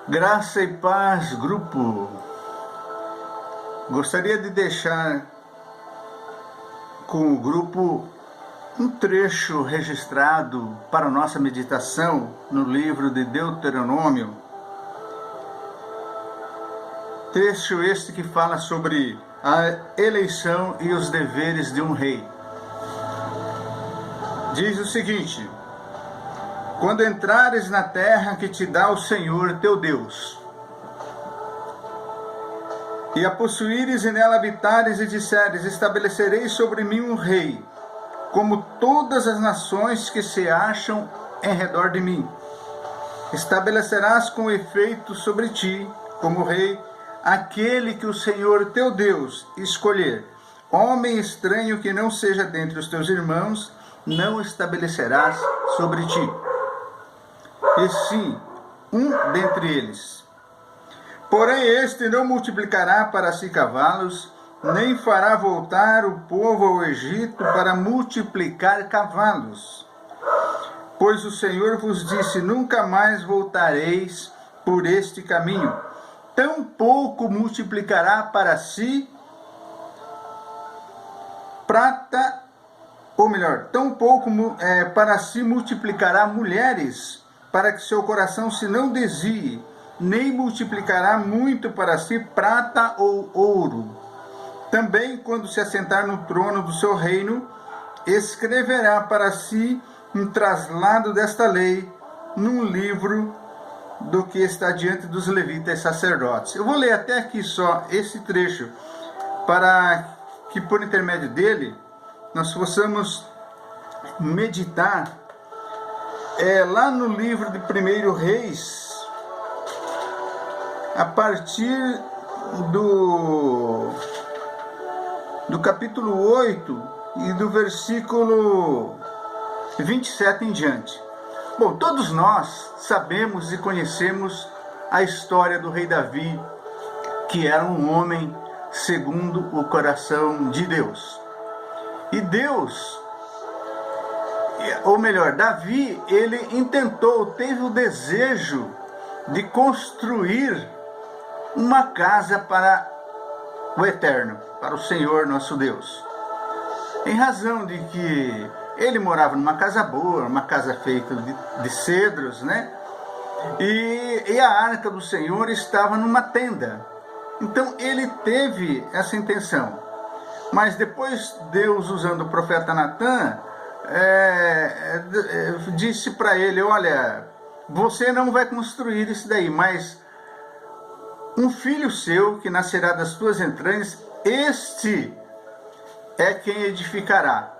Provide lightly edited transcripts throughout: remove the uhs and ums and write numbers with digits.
Graça e paz, grupo. Gostaria de deixar com o grupo um trecho registrado para nossa meditação no livro de Deuteronômio. Trecho este que fala sobre a eleição e os deveres de um rei. Diz o seguinte: quando entrares na terra que te dá o Senhor teu Deus, e a possuíres e nela habitares e disseres, estabelecerei sobre mim um rei, como todas as nações que se acham em redor de mim. Estabelecerás com efeito sobre ti, como rei, aquele que o Senhor teu Deus escolher. Homem estranho que não seja dentre os teus irmãos, não estabelecerás sobre ti. E sim, um dentre eles. Porém este não multiplicará para si cavalos, nem fará voltar o povo ao Egito para multiplicar cavalos. Pois o Senhor vos disse, nunca mais voltareis por este caminho. Tampouco multiplicará para si prata, ou melhor, tampouco para si multiplicará mulheres, para que seu coração se não desvie, nem multiplicará muito para si prata ou ouro. Também, quando se assentar no trono do seu reino, escreverá para si um traslado desta lei num livro do que está diante dos levitas sacerdotes. Eu vou ler até aqui só esse trecho, para que por intermédio dele nós possamos meditar lá no livro de 1 Reis, a partir do capítulo 8 e do versículo 27 em diante. Bom, todos nós sabemos e conhecemos a história do rei Davi, que era um homem segundo o coração de Deus. E Deus, ou melhor, Davi, ele teve o desejo de construir uma casa para o Eterno, para o Senhor nosso Deus. Em razão de que ele morava numa casa boa, uma casa feita de cedros, né? E a arca do Senhor estava numa tenda. Então ele teve essa intenção. Mas depois Deus, usando o profeta Natã, disse para ele, olha, você não vai construir isso daí, mas um filho seu que nascerá das tuas entranhas, este é quem edificará.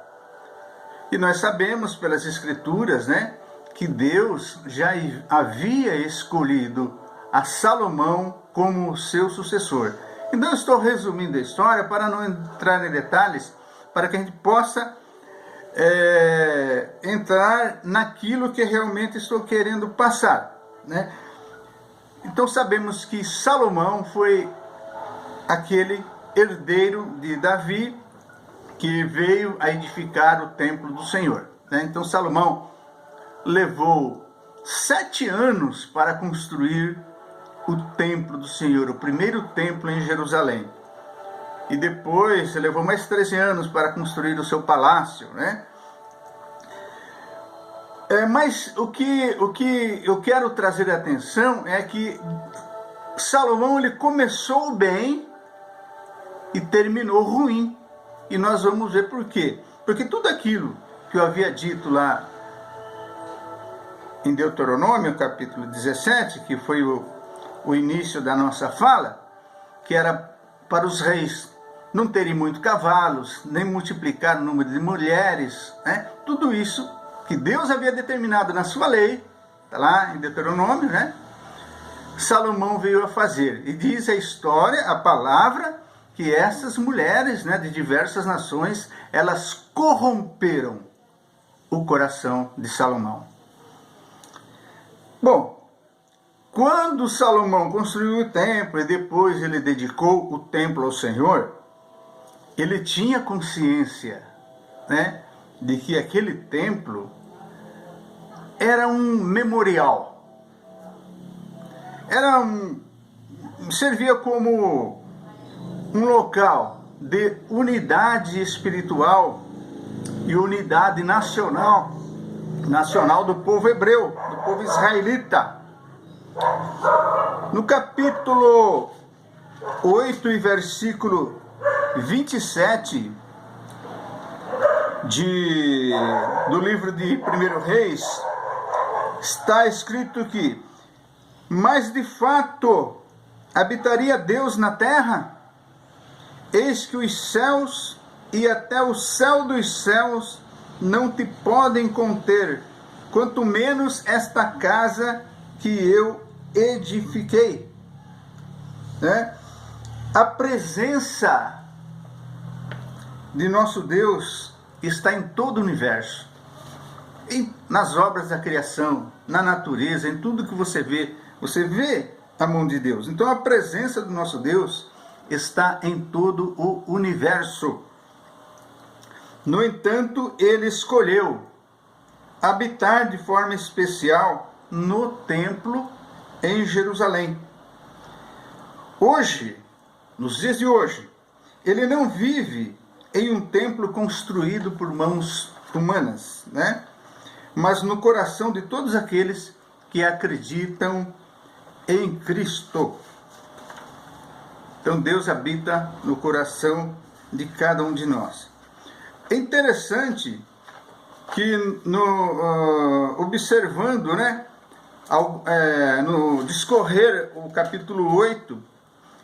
E nós sabemos pelas escrituras, né, que Deus já havia escolhido a Salomão como seu sucessor. Então eu estou resumindo a história para não entrar em detalhes, para que a gente possa entrar naquilo que realmente estou querendo passar, né? Então sabemos que Salomão foi aquele herdeiro de Davi que veio a edificar o templo do Senhor, né? Então Salomão levou 7 anos para construir o templo do Senhor, o primeiro templo em Jerusalém. E depois levou mais 13 anos para construir o seu palácio, né? Mas o que eu quero trazer a atenção é que Salomão, ele começou bem e terminou ruim. E nós vamos ver por quê. Porque tudo aquilo que eu havia dito lá em Deuteronômio, capítulo 17, que foi o início da nossa fala, que era para os reis não terem muito cavalos, nem multiplicar o número de mulheres, né? Tudo isso que Deus havia determinado na sua lei, está lá em Deuteronômio, né? Salomão veio a fazer. E diz a história, a palavra, que essas mulheres, né, de diversas nações, elas corromperam o coração de Salomão. Bom, quando Salomão construiu o templo e depois ele dedicou o templo ao Senhor, ele tinha consciência, né, de que aquele templo era um memorial. servia como um local de unidade espiritual e unidade nacional do povo hebreu, do povo israelita. No capítulo 8 e versículo 27 do livro de 1 Reis, está escrito que: mas de fato habitaria Deus na terra? Eis que os céus e até o céu dos céus não te podem conter, quanto menos esta casa que eu edifiquei. Né? A presença de nosso Deus está em todo o universo, nas obras da criação, na natureza, em tudo que você vê a mão de Deus. Então a presença do nosso Deus está em todo o universo. No entanto, ele escolheu habitar de forma especial no templo em Jerusalém. Hoje, nos dias de hoje, ele não vive em um templo construído por mãos humanas, né? Mas no coração de todos aqueles que acreditam em Cristo. Então Deus habita no coração de cada um de nós. É interessante que observando, né, no discorrer o capítulo 8,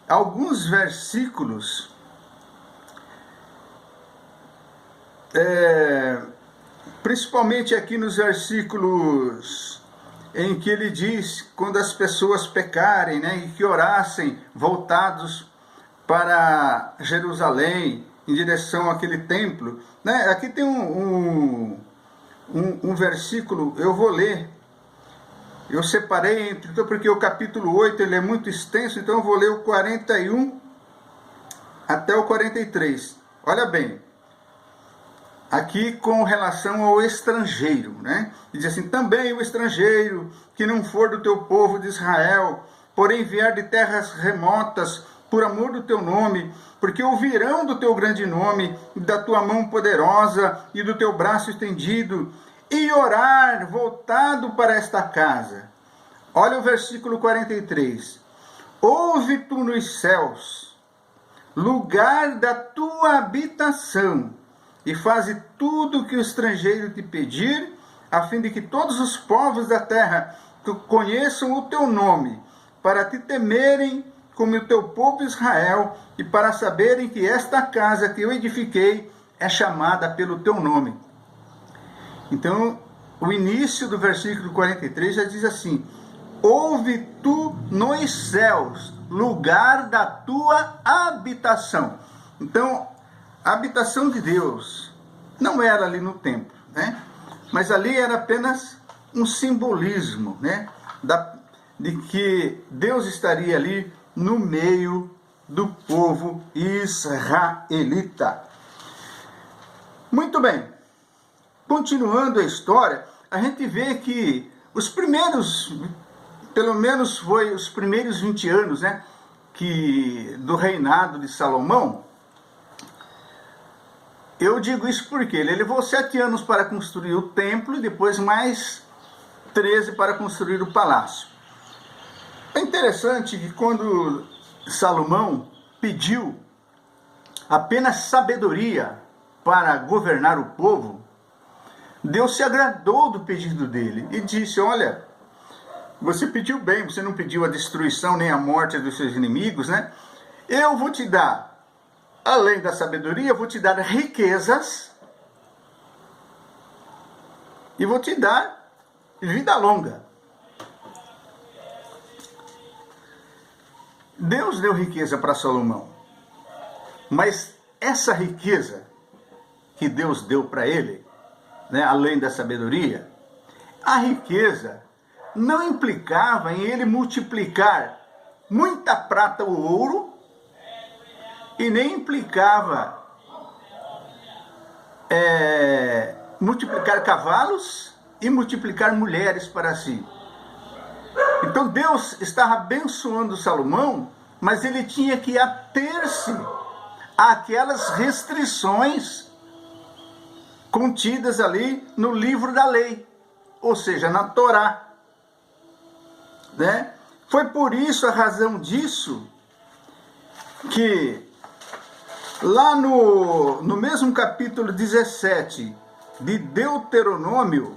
alguns versículos principalmente aqui nos versículos em que ele diz, quando as pessoas pecarem, né, e que orassem voltados para Jerusalém, em direção àquele templo, né? Aqui tem um versículo, eu vou ler, eu separei, porque o capítulo 8 ele é muito extenso, então eu vou ler o 41 até o 43. Olha bem, aqui com relação ao estrangeiro, né? Diz assim: também o estrangeiro que não for do teu povo de Israel, porém vier de terras remotas, por amor do teu nome, porque ouvirão do teu grande nome, da tua mão poderosa e do teu braço estendido, e orar voltado para esta casa. Olha o versículo 43. Ouve tu nos céus, lugar da tua habitação, e faze tudo o que o estrangeiro te pedir, a fim de que todos os povos da terra conheçam o teu nome, para te temerem como o teu povo Israel, e para saberem que esta casa que eu edifiquei é chamada pelo teu nome. Então, o início do versículo 43 já diz assim: ouve tu nos céus, lugar da tua habitação. Então, a habitação de Deus não era ali no templo, né? Mas ali era apenas um simbolismo, né? De que Deus estaria ali no meio do povo israelita. Muito bem, continuando a história, a gente vê que os primeiros, pelo menos foi os primeiros 20 anos, né, do reinado de Salomão. Eu digo isso porque ele levou 7 anos para construir o templo e depois mais 13 para construir o palácio. É interessante que quando Salomão pediu apenas sabedoria para governar o povo, Deus se agradou do pedido dele e disse: olha, você pediu bem, você não pediu a destruição nem a morte dos seus inimigos, né? Eu vou te dar, além da sabedoria, vou te dar riquezas e vou te dar vida longa. Deus deu riqueza para Salomão, mas essa riqueza que Deus deu para ele, né, além da sabedoria, a riqueza não implicava em ele multiplicar muita prata ou ouro, e nem implicava multiplicar cavalos e multiplicar mulheres para si. Então Deus estava abençoando Salomão, mas ele tinha que ater-se àquelas restrições contidas ali no livro da lei, ou seja, na Torá, né? Foi por isso, a razão disso, que lá no mesmo capítulo 17 de Deuteronômio,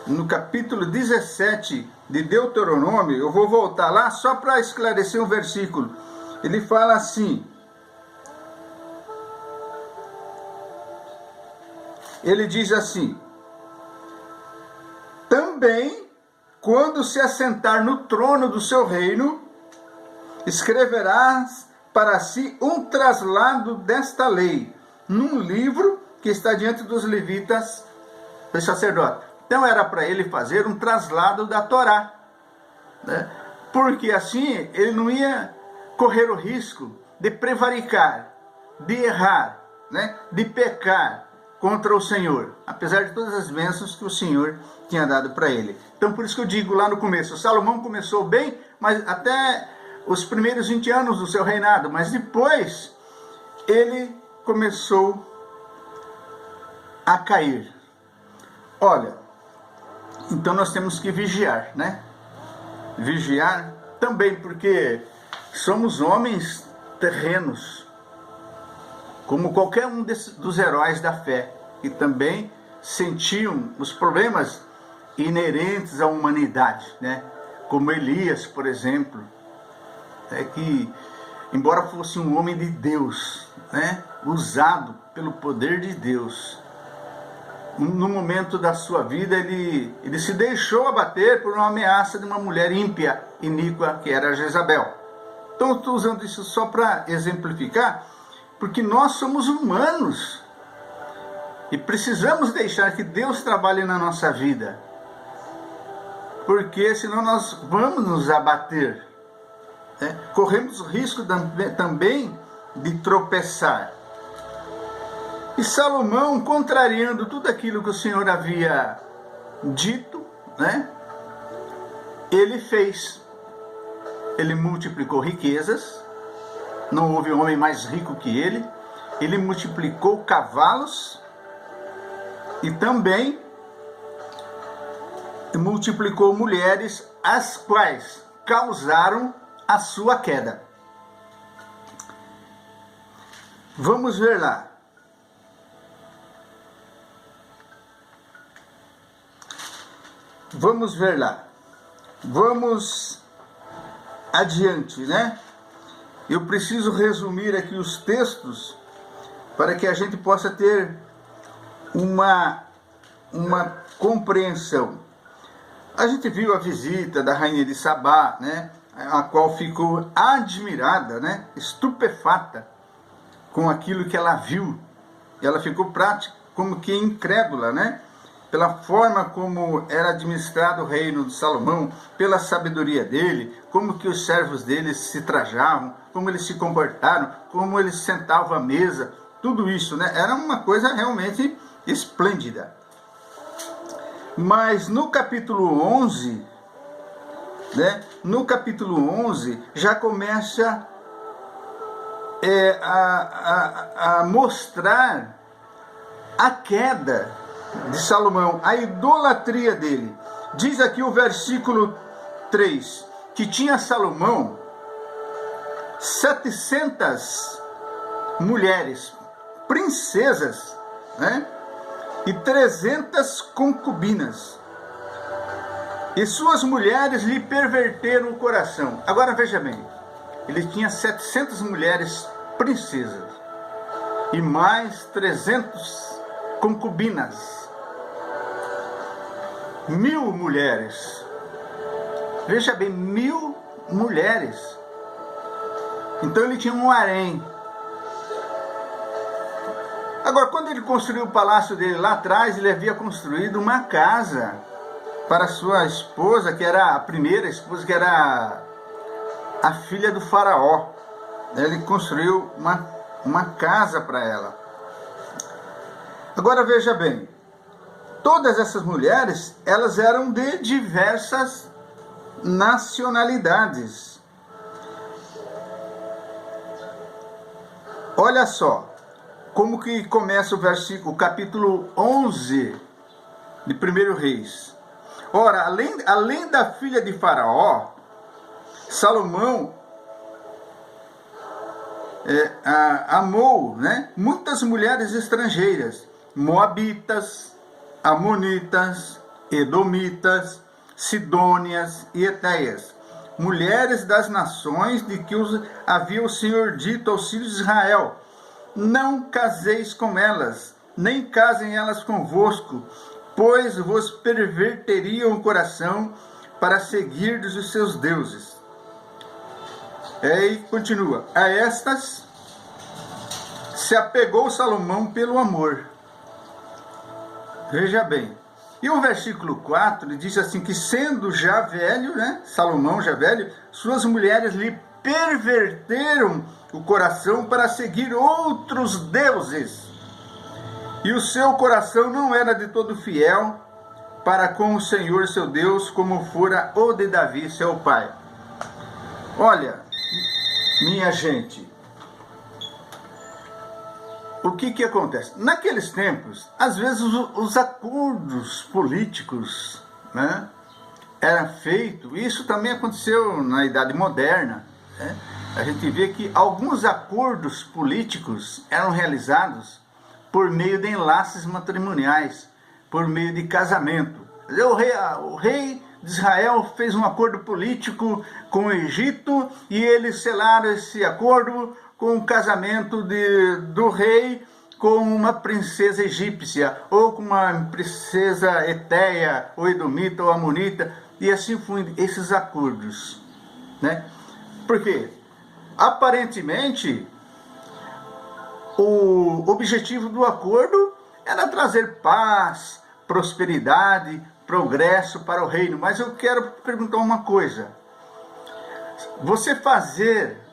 no capítulo 17 de Deuteronômio, eu vou voltar lá só para esclarecer um versículo. Ele fala assim, ele diz assim: também, quando se assentar no trono do seu reino, escreverás para si um traslado desta lei, num livro que está diante dos levitas, dos sacerdotes. Então era para ele fazer um traslado da Torá, né? Porque assim ele não ia correr o risco de prevaricar, de errar, né? De pecar contra o Senhor, apesar de todas as bênçãos que o Senhor tinha dado para ele. Então por isso que eu digo lá no começo, Salomão começou bem, mas até os primeiros 20 anos do seu reinado, mas depois ele começou a cair. Olha, então nós temos que vigiar, né? Vigiar também, porque somos homens terrenos, como qualquer um dos heróis da fé, que também sentiam os problemas inerentes à humanidade, né? Como Elias, por exemplo, que, embora fosse um homem de Deus, né? Usado pelo poder de Deus, no momento da sua vida ele se deixou abater por uma ameaça de uma mulher ímpia, iníqua, que era Jezabel. Então eu estou usando isso só para exemplificar, porque nós somos humanos e precisamos deixar que Deus trabalhe na nossa vida, porque senão nós vamos nos abater, né? Corremos risco também de tropeçar. E Salomão, contrariando tudo aquilo que o Senhor havia dito, né? Ele fez. Ele multiplicou riquezas, não houve homem mais rico que ele. Ele multiplicou cavalos e também multiplicou mulheres, as quais causaram a sua queda. Vamos ver lá. Vamos ver lá. Vamos adiante, né? Eu preciso resumir aqui os textos para que a gente possa ter uma compreensão. A gente viu a visita da rainha de Sabá, né? A qual ficou admirada, né? Estupefata com aquilo que ela viu. E ela ficou como que incrédula, né? Pela forma como era administrado o reino de Salomão, pela sabedoria dele, como que os servos dele se trajavam, como eles se comportaram, como eles sentavam à mesa, tudo isso, né? Era uma coisa realmente esplêndida. Mas no capítulo 11, né? No capítulo 11 já começa a mostrar a queda de Salomão, a idolatria dele. Diz aqui o versículo 3, que tinha Salomão 700 mulheres, princesas, né? E 300 concubinas. E suas mulheres lhe perverteram o coração. Agora veja bem, ele tinha 700 mulheres princesas e mais 300 concubinas. 1000 mulheres. Veja bem, 1000 mulheres. Então ele tinha um harém. Agora, quando ele construiu o palácio dele lá atrás, ele havia construído uma casa para sua esposa, que era a primeira esposa, que era a filha do faraó. Ele construiu uma casa para ela. Agora veja bem, todas essas mulheres, elas eram de diversas nacionalidades. Olha só como que começa o capítulo 11 de 1 Reis. Ora, além da filha de Faraó, Salomão amou, né, muitas mulheres estrangeiras, moabitas, amonitas, edomitas, sidônias e etéias, mulheres das nações de que havia o Senhor dito aos filhos de Israel: não caseis com elas, nem casem elas convosco, pois vos perverteriam o coração para seguirdes os seus deuses. E continua: a estas se apegou Salomão pelo amor. Veja bem. E o versículo 4, ele diz assim, que sendo já velho, né, Salomão já velho, suas mulheres lhe perverteram o coração para seguir outros deuses. E o seu coração não era de todo fiel para com o Senhor seu Deus, como fora o de Davi, seu pai. Olha, minha gente, o que acontece? Naqueles tempos, às vezes os acordos políticos, né, eram feitos. Isso também aconteceu na Idade Moderna, né? A gente vê que alguns acordos políticos eram realizados por meio de enlaces matrimoniais, por meio de casamento. O rei de Israel fez um acordo político com o Egito e eles selaram esse acordo com o casamento do rei com uma princesa egípcia, ou com uma princesa etéia, ou edomita, ou amonita, e assim foi esses acordos, né? Por quê? Aparentemente, o objetivo do acordo era trazer paz, prosperidade, progresso para o reino. Mas eu quero perguntar uma coisa: você fazer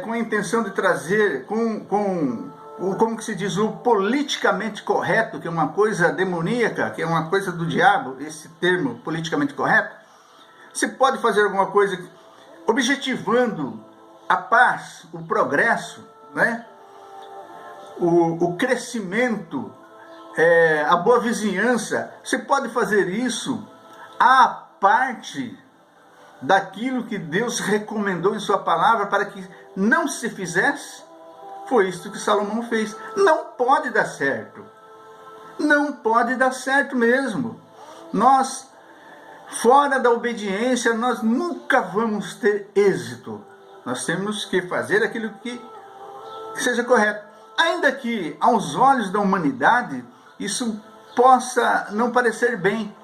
com a intenção de trazer, como que se diz, o politicamente correto, que é uma coisa demoníaca, que é uma coisa do diabo, esse termo politicamente correto, você pode fazer alguma coisa objetivando a paz, o progresso, né? O crescimento, a boa vizinhança. Você pode fazer isso à parte daquilo que Deus recomendou em sua palavra para que não se fizesse. Foi isso que Salomão fez. Não pode dar certo. Não pode dar certo mesmo. Nós, fora da obediência, nós nunca vamos ter êxito. Nós temos que fazer aquilo que seja correto. Ainda que, aos olhos da humanidade, isso possa não parecer bem.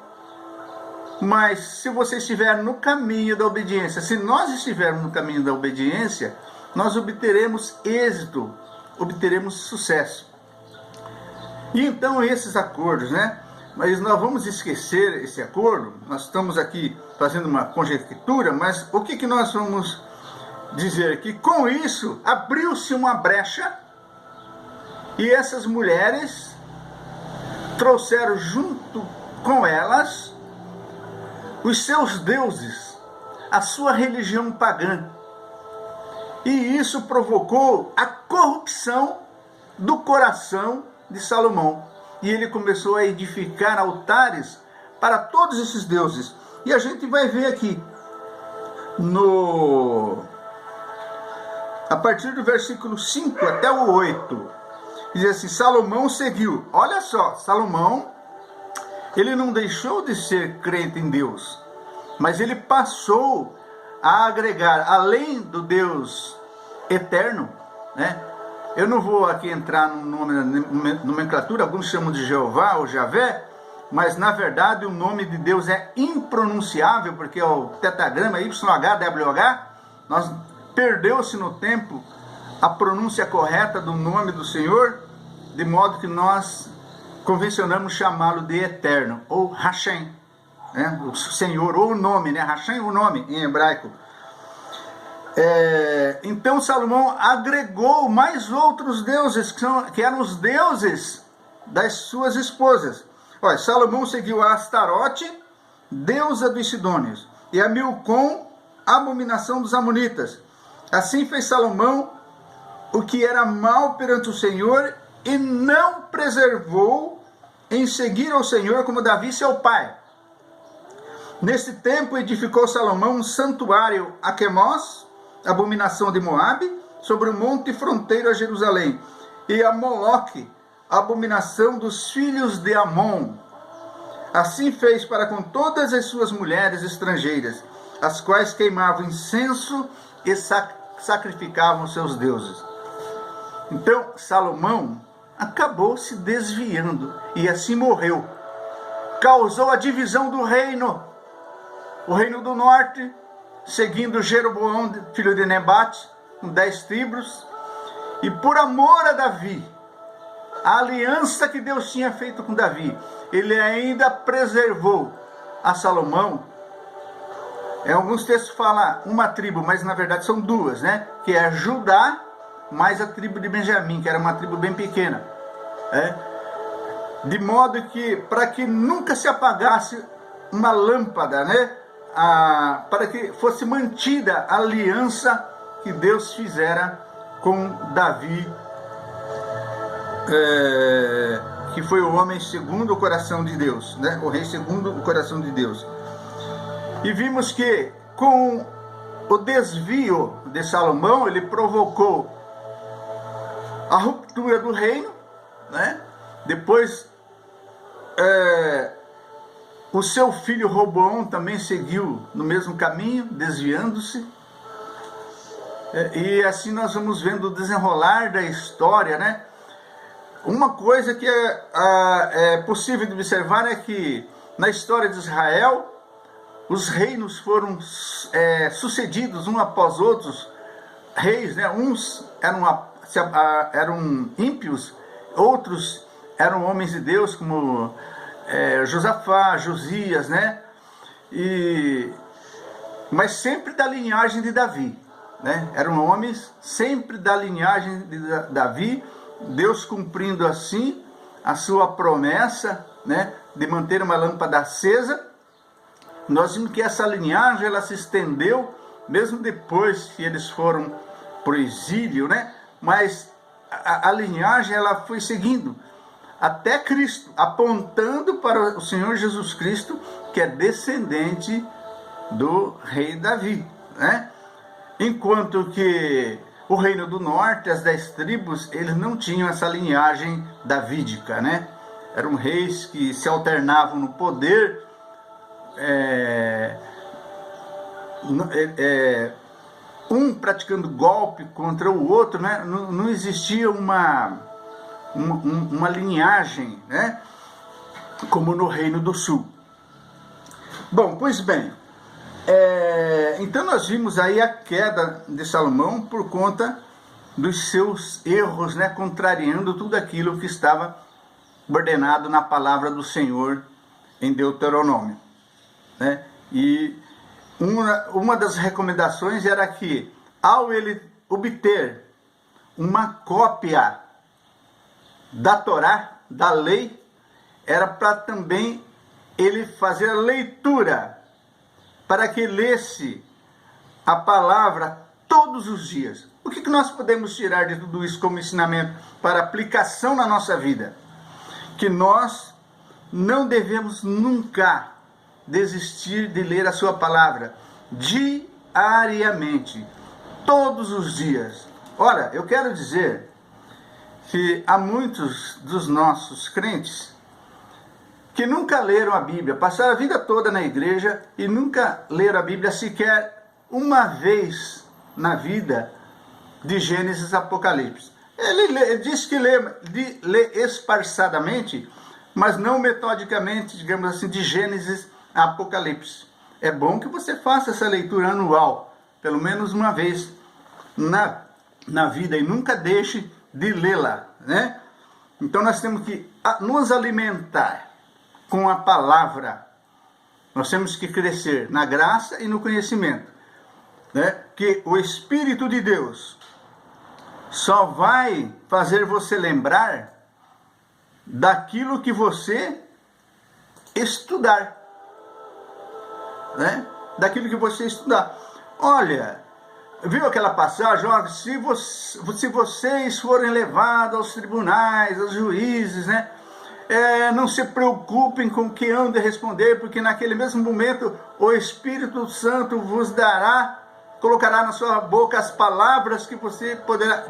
Mas se você estiver no caminho da obediência, se nós estivermos no caminho da obediência, nós obteremos êxito, obteremos sucesso. E então esses acordos, né? Mas nós vamos esquecer esse acordo. Nós estamos aqui fazendo uma conjectura, mas o que nós vamos dizer? Que com isso abriu-se uma brecha e essas mulheres trouxeram junto com elas os seus deuses, a sua religião pagã. E isso provocou a corrupção do coração de Salomão. E ele começou a edificar altares para todos esses deuses. E a gente vai ver aqui, a partir do versículo 5 até o 8, diz assim: Salomão seguiu. Olha só, Salomão, ele não deixou de ser crente em Deus, mas ele passou a agregar, além do Deus eterno, né? Eu não vou aqui entrar no nome da nomenclatura, alguns chamam de Jeová ou Javé, mas na verdade o nome de Deus é impronunciável, porque é o tetagrama YHWH, perdeu-se no tempo a pronúncia correta do nome do Senhor, de modo que nós convencionamos chamá-lo de eterno, ou Hashem, né? O Senhor, ou o nome, né? Hashem, o nome em hebraico. Então Salomão agregou mais outros deuses, que eram os deuses das suas esposas. Olha, Salomão seguiu a Astarote, deusa dos Sidônios, e a Milcom, abominação dos Amonitas. Assim fez Salomão o que era mal perante o Senhor, e não preservou em seguir ao Senhor como Davi seu pai. Neste tempo edificou Salomão um santuário a Quemós, abominação de Moabe, sobre o monte fronteiro a Jerusalém, e a Moloque, abominação dos filhos de Amon. Assim fez para com todas as suas mulheres estrangeiras, as quais queimavam incenso e sacrificavam seus deuses. Então Salomão acabou se desviando e assim morreu. Causou a divisão do reino. O reino do norte, seguindo Jeroboão, filho de Nebate, com 10 tribos. E por amor a Davi, a aliança que Deus tinha feito com Davi, ele ainda preservou a Salomão. Em alguns textos fala uma tribo, mas na verdade são duas, né? Que é Judá mais a tribo de Benjamim, que era uma tribo bem pequena. De modo que, para que nunca se apagasse uma lâmpada, né? Para que fosse mantida a aliança que Deus fizera com Davi, que foi o homem segundo o coração de Deus, né? O rei segundo o coração de Deus. E vimos que com o desvio de Salomão, ele provocou a ruptura do reino, né? Depois o seu filho Roboão também seguiu no mesmo caminho, desviando-se. E assim nós vamos vendo o desenrolar da história, né? Uma coisa que é possível de observar é que na história de Israel, os reinos foram sucedidos um após outros, reis, né? Uns eram ímpios, outros eram homens de Deus, como Josafá, Josias, né? Mas sempre da linhagem de Davi, né? Eram homens sempre da linhagem de Davi, Deus cumprindo assim a sua promessa, né? De manter uma lâmpada acesa. Nós vimos que essa linhagem ela se estendeu, mesmo depois que eles foram para o exílio, né? Mas a linhagem ela foi seguindo até Cristo, apontando para o Senhor Jesus Cristo, que é descendente do rei Davi, né? Enquanto que o reino do norte, as 10 tribos, eles não tinham essa linhagem davídica, né? Eram reis que se alternavam no poder, um praticando golpe contra o outro, né? Não existia uma linhagem, né? Como no Reino do Sul. Bom, pois bem, então nós vimos aí a queda de Salomão por conta dos seus erros, né? Contrariando tudo aquilo que estava ordenado na palavra do Senhor em Deuteronômio, né? E uma das recomendações era que, ao ele obter uma cópia da Torá, da lei, era para também ele fazer a leitura, para que lesse a palavra todos os dias. O que nós podemos tirar de tudo isso como ensinamento para aplicação na nossa vida? Que nós não devemos nunca desistir de ler a sua palavra diariamente, todos os dias. Ora, eu quero dizer que há muitos dos nossos crentes que nunca leram a Bíblia, passaram a vida toda na igreja e nunca leram a Bíblia sequer uma vez na vida, de Gênesis a Apocalipse. Ele diz que lê esparçadamente, mas não metodicamente, digamos assim, de Gênesis a Apocalipse. É bom que você faça essa leitura anual, pelo menos uma vez na vida, e nunca deixe de lê-la, né? Então nós temos que nos alimentar com a palavra. Nós temos que crescer na graça e no conhecimento, né? Que o Espírito de Deus só vai fazer você lembrar daquilo que você estudar, né? Daquilo que você estudar. Olha, viu aquela passagem? Olha, se vocês forem levados aos tribunais, aos juízes, né? Não se preocupem com o que hão de responder, porque naquele mesmo momento o Espírito Santo vos colocará na sua boca as palavras que você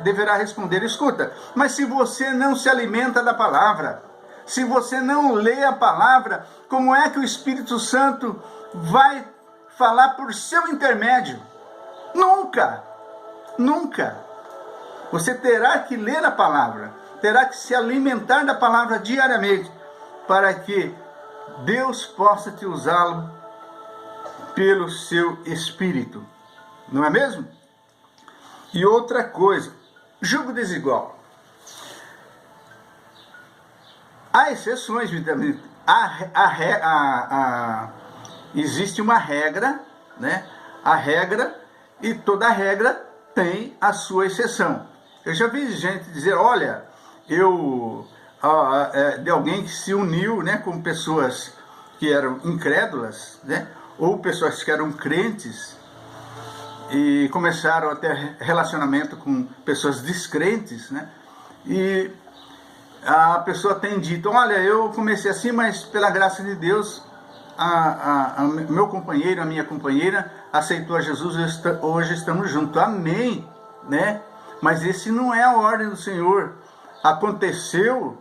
deverá responder. Escuta, mas se você não se alimenta da palavra, se você não lê a palavra, como é que o Espírito Santo vai falar por seu intermédio? Nunca, nunca. Você terá que ler a palavra, terá que se alimentar da palavra diariamente, para que Deus possa te usá-lo pelo seu Espírito. Não é mesmo? E outra coisa, julgo desigual. Há exceções, existe uma regra, né? A regra, e toda regra tem a sua exceção. Eu já vi gente dizer, olha, de alguém que se uniu, né, com pessoas que eram incrédulas, né, ou pessoas que eram crentes, e começaram a ter relacionamento com pessoas descrentes, né, e a pessoa tem dito, olha, eu comecei assim, mas pela graça de Deus, meu companheiro, a minha companheira aceitou a Jesus, hoje estamos juntos, amém, né? Mas esse não é a ordem do Senhor. Aconteceu,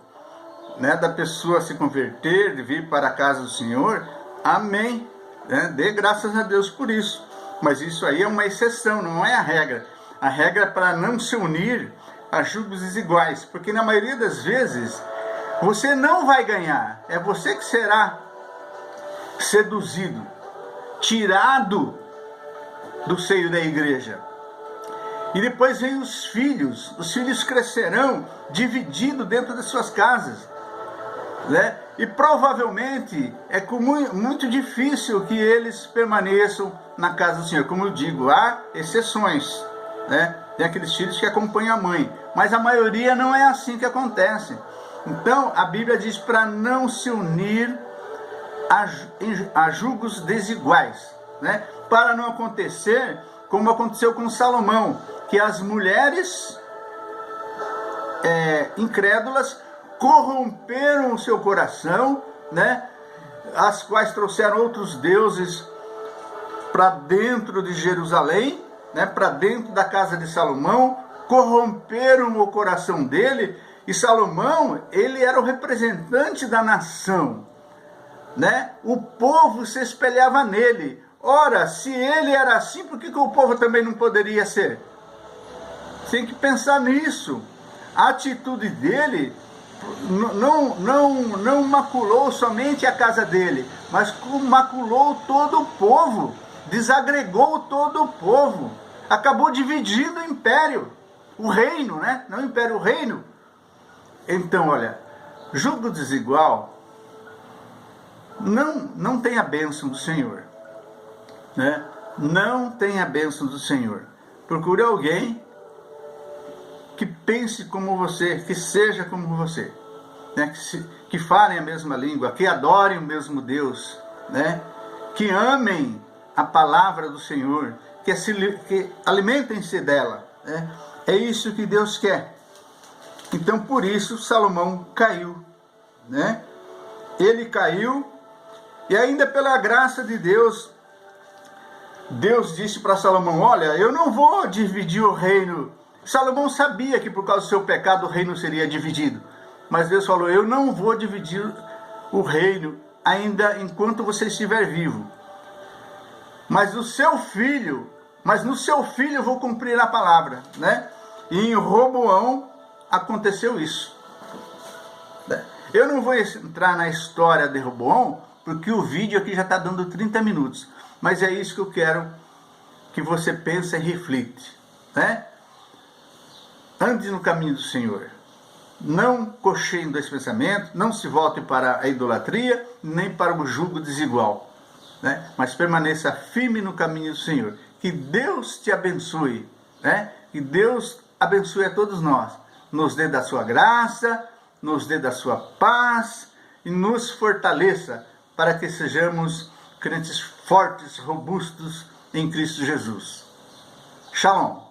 né, da pessoa se converter, de vir para a casa do Senhor, amém, né? Dê graças a Deus por isso, mas isso aí é uma exceção, não é a regra. A regra é para não se unir a julgos desiguais, porque na maioria das vezes você não vai ganhar, é você que será seduzido, tirado do seio da igreja. E depois vem os filhos crescerão divididos dentro das suas casas, né? E provavelmente é muito difícil que eles permaneçam na casa do Senhor. Como eu digo, há exceções, né? Tem aqueles filhos que acompanham a mãe, mas a maioria não é assim que acontece. Então a Bíblia diz para não se unir a julgos desiguais, né? Para não acontecer como aconteceu com Salomão, que as mulheres incrédulas corromperam o seu coração, né? As quais trouxeram outros deuses para dentro de Jerusalém, né? Para dentro da casa de Salomão, corromperam o coração dele, e Salomão, ele era o representante da nação, né? O povo se espelhava nele. Ora, se ele era assim, por que o povo também não poderia ser? Tem que pensar nisso. A atitude dele não maculou somente a casa dele, mas maculou todo o povo, desagregou todo o povo, acabou dividindo o império, o reino, né? Não o império, o reino. Então, olha, julgo desigual não tem a bênção do Senhor, né? Não tem a bênção do Senhor. Procure alguém que pense como você, que seja como você, né? Que falem a mesma língua, que adorem o mesmo Deus, né? Que amem a palavra do Senhor, que alimentem-se dela, né? É isso que Deus quer. Então, por isso, Salomão caiu, né? Ele caiu, e ainda pela graça de Deus, Deus disse para Salomão, olha, eu não vou dividir o reino. Salomão sabia que por causa do seu pecado o reino seria dividido, mas Deus falou, eu não vou dividir o reino ainda enquanto você estiver vivo, mas no seu filho eu vou cumprir a palavra, né? E em Roboão aconteceu isso. Eu não vou entrar na história de Roboão, porque o vídeo aqui já está dando 30 minutos. Mas é isso que eu quero que você pense e reflite, né? Ande no caminho do Senhor. Não cocheie em dois pensamentos, não se volte para a idolatria, nem para o julgo desigual, né? Mas permaneça firme no caminho do Senhor. Que Deus te abençoe, né? Que Deus abençoe a todos nós. Nos dê da sua graça, nos dê da sua paz e nos fortaleça para que sejamos crentes fortes, robustos em Cristo Jesus. Shalom.